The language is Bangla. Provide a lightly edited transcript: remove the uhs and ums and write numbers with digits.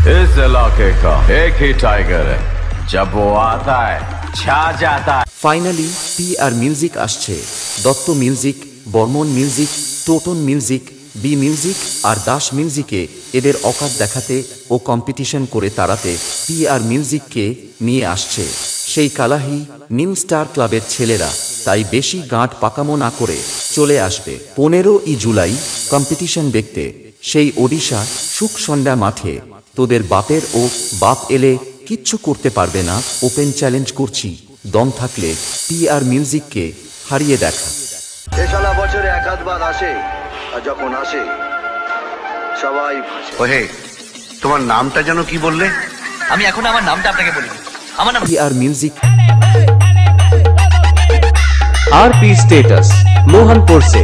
इस इलाके का एक ही टाइगर है, जब वो आता है छा जाता है। ফাইনালি PR মিউজিক আসছে। Dutta music, Barman music, Totan music, B music আর দাস মিউজিকে এদের অকাত দেখাতে ও কম্পিটিশন করে তাড়াতে PR মিউজিককে নিয়ে আসছে সেই কালাহি নিউ স্টার ক্লাবের ছেলেরা। তাই বেশি গাঁট পাকামো না করে চলে আসবে 15ই জুলাই কম্পিটিশন দেখতে সেই ওড়িশা সুখসন্ধ্যা মাঠে। তোদের বাপের ও বাপ এলে কিচ্ছু করতে পারবে না। ওপেন চ্যালেঞ্জ করছি, দম থাকলে PR মিউজিককে হারিয়ে দেখা। এ শালা বছরে এক আধবার আসে, আর যখন আসে সবাই ভাসে। ওহে, তোমার নামটা যেন কি বললে? আমি এখন আমার নামটা আপনাকে বলি। আমার নাম PR music. RP status Mohanpur से।